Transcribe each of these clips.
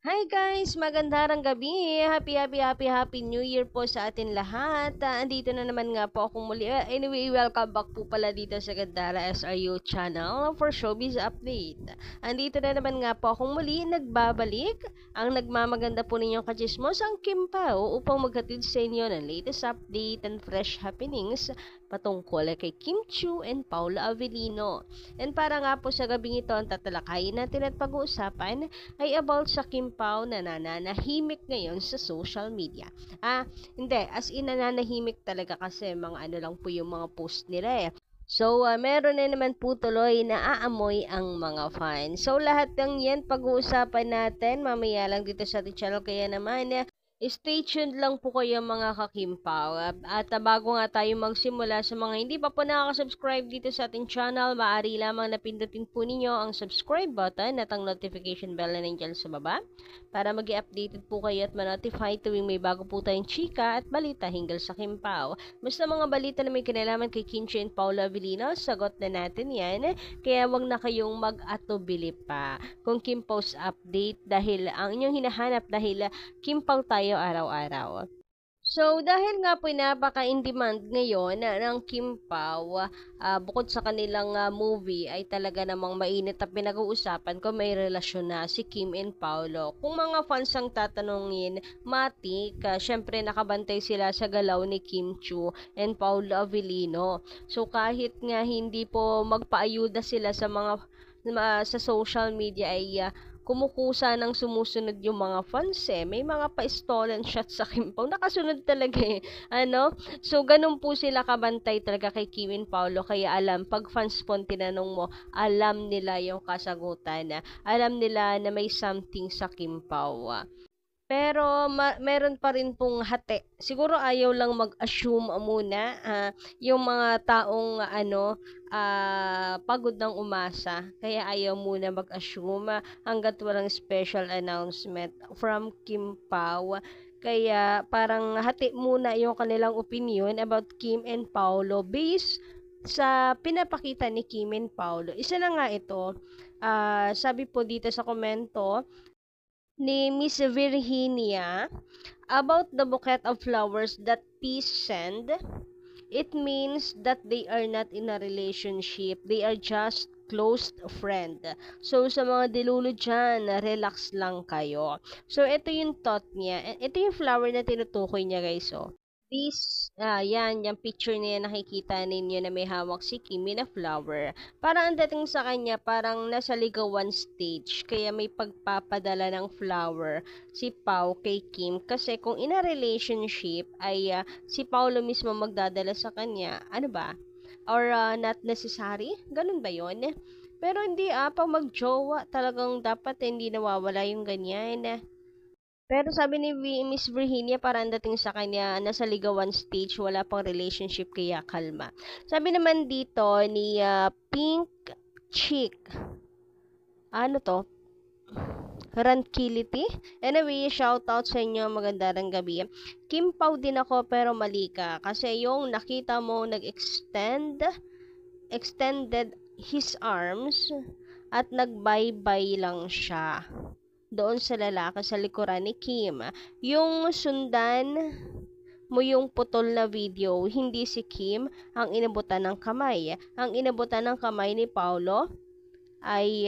Hi guys! Magandang gabi! Happy New Year po sa atin lahat. Andito na naman nga po akong muli. Anyway, welcome back po pala dito sa Gandara SRU channel for Showbiz Update. Andito na naman nga po akong muli nagbabalik ang nagmamaganda po ninyong kachismos ang Kim Pao upang maghatid sa inyo ng latest update and fresh happenings patungkol kay Kim Chiu and Paula Avellino. And para nga po sa gabing ito ang tatalakayin natin at pag-uusapan ay about sa Kim Pao na nananahimik ngayon sa social media. Hindi, as in nananahimik talaga kasi mga ano lang po yung mga post nila eh. So, meron na naman po tuloy na aamoy ang mga fans. So, lahat ng yan pag-uusapan natin mamaya lang dito sa ating channel. Kaya naman, stay tuned lang po kayo mga kakimpaw. At bago nga tayo magsimula sa mga hindi pa po nakaka-subscribe dito sa ating channel, maaari lamang napindutin po ninyo ang subscribe button at ang notification bell na nandiyan sa baba para mag-i-updated po kayo at ma-notify tuwing may bago po tayong chika at balita hinggil sa Kimpaw. Basta mga balita na may kinalaman kay Kinchi and Paula Avellino, sagot na natin yan. Kaya wag na kayong mag-atubili pa kung Kimpaw's update dahil ang inyong hinahanap dahil Kimpaw tayo araw-araw. So, dahil nga po napaka-in-demand ngayon ng Kim Pao, bukod sa kanilang movie ay talaga namang mainit at pinag-uusapan kung may relasyon na si Kim and Paolo. Kung mga fans ang tatanungin, matik, syempre nakabantay sila sa galaw ni Kim Chiu and Paolo Avellino. So, kahit nga hindi po magpaayuda sila sa mga sa social media ay kumukusa ng sumusunod yung mga fans eh. May mga pa-stolen shots sa Kim Pao. Nakasunod talaga eh. So, ganun po sila kabantay talaga kay Kim and Paolo. Kaya alam, pag fans po tinanong mo, alam nila yung kasagutan. Alam nila na may something sa Kim Pao. Pero meron pa rin pong hati. Siguro ayaw lang mag-assume muna yung mga taong pagod ng umasa. Kaya ayaw muna mag-assume hanggat walang special announcement from Kim Pao. Kaya parang hati muna yung kanilang opinion about Kim and Paolo based sa pinapakita ni Kim and Paolo. Isa na nga ito, sabi po dito sa komento ni Miss Virginia about the bouquet of flowers that peace send. It means that they are not in a relationship. They are just close friend. So, sa mga dilulo dyan, relax lang kayo. So, ito yung thought niya. Ito yung flower na tinutukoy niya, guys. Oh. Yan, yung picture niya nakikita ninyo na may hawak si Kimi na flower. Parang ang dating sa kanya, parang nasa ligawan stage. Kaya may pagpapadala ng flower si Pao kay Kim. Kasi kung in a relationship, ay si Paolo mismo magdadala sa kanya. Ano ba? Or not necessary? Ganun ba yon? Pero hindi pag magjowa, talagang dapat hindi nawawala yung ganyan. Pero sabi ni Miss Virginia, parang dating sa kanya, nasa ligawan stage, wala pang relationship, kaya kalma. Sabi naman dito ni Pink Chick, ano to? Rankility? Anyway, shout out sa inyo, magandang gabi. Kim Pao din ako pero mali ka. Kasi yung nakita mo extended his arms at nag-bye-bye lang siya doon sa lalaki sa likuran ni Kim. Yung sundan mo yung putol na video, hindi si Kim ang inabutan ng kamay. Ang inabutan ng kamay ni Paulo ay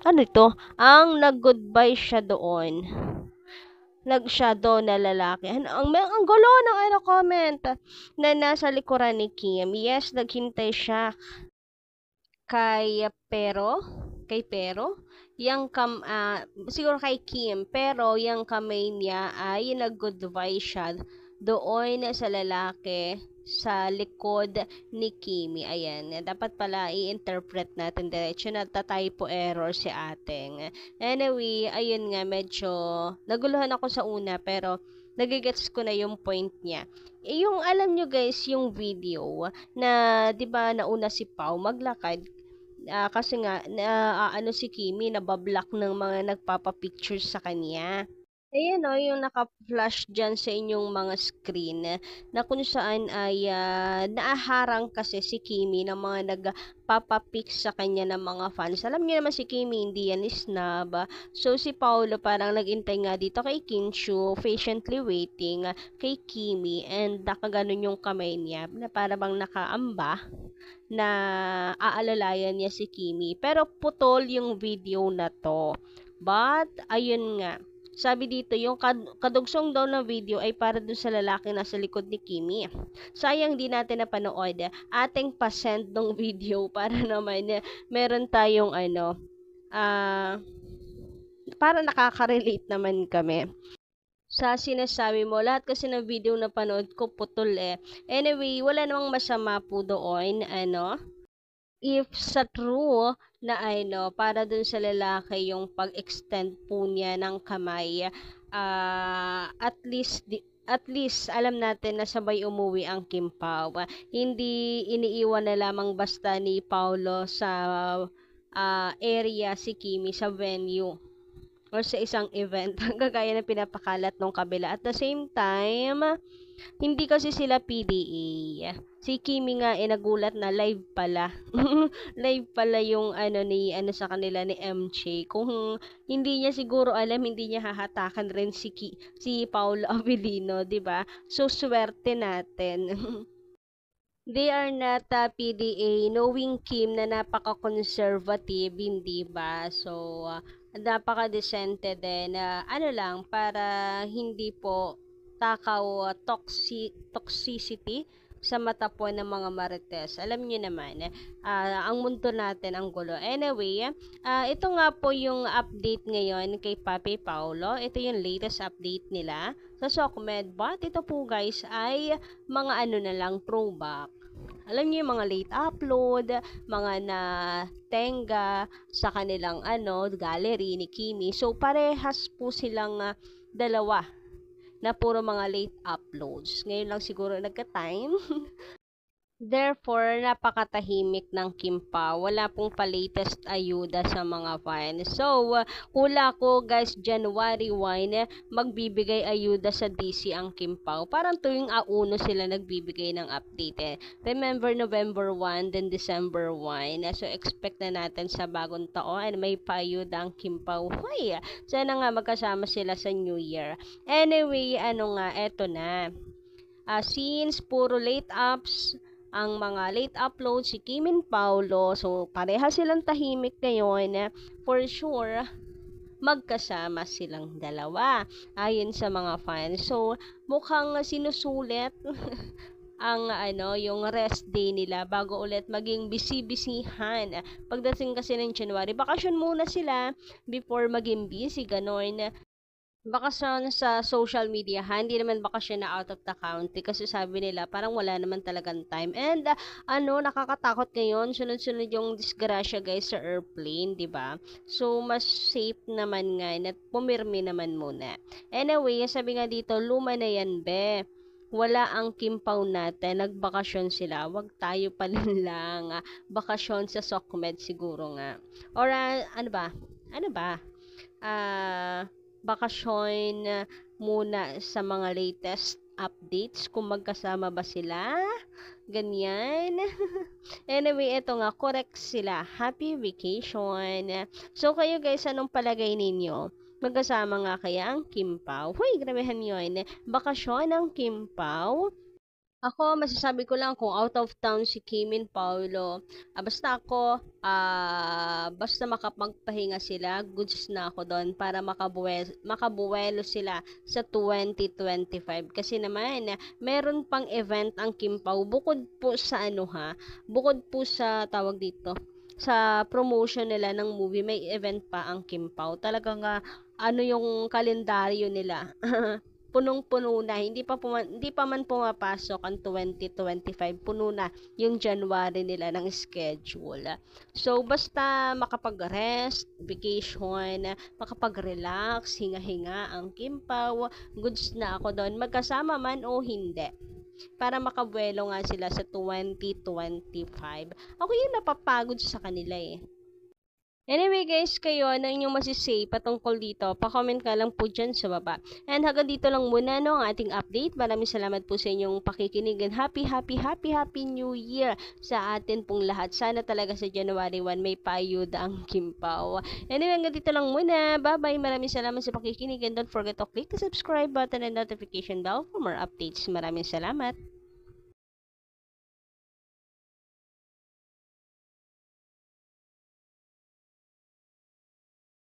ano ito? Ang nag-goodbye siya doon. Nag-shadow na lalaki. Ang gulo ng comment na nasa likuran ni Kim. Yes, naghintay siya kay Pero siguro kay Kim, pero yung kamay niya ay nag-goodbye siya doon sa lalaki sa likod ni Kimi. Ayan, dapat pala i-interpret natin diretso na typo error si ating. Anyway, ayun nga, medyo naguluhan ako sa una pero nagigets ko na yung point niya. Yung alam nyo guys, yung video na 'di ba nauna si Pau maglakad kasi nga si Kimi nabablock ng mga nagpapa-pictures sa kanya. Ayan o, yung naka-flash dyan sa inyong mga screen na kung saan ay naaharang kasi si Kimi ng mga nagpapapic sa kanya ng mga fans. Alam niyo naman si Kimi, hindi yan snob. So si Paolo parang nagintay nga dito kay Kinshu, patiently waiting kay Kimi, and nakaganon yung kamay niya na para bang nakaamba na aalalayan niya si Kimi. Pero putol yung video na to. But, ayun nga, sabi dito, yung kadugsong daw na video ay para dun sa lalaki na sa likod ni Kimi. Sayang di natin napanood. Ating pasend ng video para naman meron tayong para nakaka-relate naman kami sa sinasabi mo. Lahat kasi ng video na panood ko putol eh. Anyway, wala namang masama po doon, if sa true na para dun sa lalaki yung pag-extend po niya ng kamay, at least alam natin na sabay umuwi ang Kim Pao. Hindi iniiwan na lamang basta ni Paulo sa area si Kimi sa venue or sa isang event kagaya na pinapakalat nung kabila. At the same time, hindi kasi sila PDA. Si Kimi nga nagulat na live pala. Live pala yung sa kanila ni MJ. Kung hindi niya siguro alam, hindi niya hahatakan rin si Paolo Avellino, 'di ba? So swerte natin. They are not PDA, knowing Kim na napaka-conservative, hindi ba? So, napaka-decente din. Lang, para hindi po takaw toxicity sa mata po ng mga marites. Alam niyo naman, ang mundo natin ang gulo. Anyway, ito nga po yung update ngayon kay Papi Paulo. Ito yung latest update nila sa Sokmed. But ito po guys ay mga na lang throwback. Alam niyo yung mga late upload, mga na tenga sa kanilang gallery ni Kimi. So parehas po silang dalawa na puro mga late uploads. Ngayon lang siguro nagka-time. Therefore, napakatahimik ng Kim Pao. Wala pong pa-latest ayuda sa mga fans. So, hula ko guys, January 1, magbibigay ayuda sa DC ang Kim Pao. Parang tuwing auno sila nagbibigay ng update. Remember, November 1, then December 1. So, expect na natin sa bagong taon may paayuda ang Kim Pao. Hoy, sana nga magkasama sila sa New Year. Anyway, eto na. Since puro late ups, ang mga late upload si Kim and Paulo, so pareha silang tahimik ngayon, for sure magkasama silang dalawa ayon sa mga fans. So mukhang sinusulit ang yung rest day nila bago ulit maging busy-busyhan. Pagdating kasi ng January, bakasyon muna sila before maging busy, ganon. Bakasyon sa social media, hindi naman bakasyon na out of the country kasi sabi nila parang wala naman talagang time. And nakakatakot ngayon, sunod-sunod yung disgrasya guys sa airplane, 'di ba? So mas safe naman nga na pumirmi naman muna. Anyway, sabi nga dito, luma na yan, be. Wala ang Kimpaw natin, nagbakasyon sila. Wag tayo pa lang bakasyon sa Sokmed siguro nga. Or ano ba? Ano ba? Bakasyon muna sa mga latest updates kung magkasama ba sila, ganyan. Anyway, ito nga, correct sila. Happy vacation. So kayo guys, anong palagay ninyo? Magkasama nga kaya ang Kim Pao? Huy, grabehan yun. Bakasyon ng Kim Pao? Ako, masasabi ko lang kung out of town si Kim and Paulo. Basta makapagpahinga sila, goods na ako doon para makabuwelo sila sa 2025. Kasi naman, meron pang event ang Kim Pao. Bukod po sa bukod po sa tawag dito, sa promotion nila ng movie, may event pa ang Kim Pao. Talagang yung kalendaryo nila. Punong-puno na, hindi pa man pumapasok ang 2025, puno na yung January nila ng schedule. So basta makapag-rest, vacation, makapag-relax, hinga-hinga ang Kim Pao, goods na ako doon, magkasama man o hindi, para makabuelo nga sila sa 2025. Ako yung napapagod sa kanila eh. Anyway guys, kayo, ano inyong masisay patungkol dito? Pa-comment ka lang po dyan sa baba. And hanggang dito lang muna no, ang ating update. Maraming salamat po sa inyong pakikinig and happy New Year sa atin pong lahat. Sana talaga sa January 1 may payuda ang Kimpaw. Anyway, hanggang dito lang muna. Bye-bye. Maraming salamat sa pakikinig and don't forget to click the subscribe button and notification bell for more updates. Maraming salamat.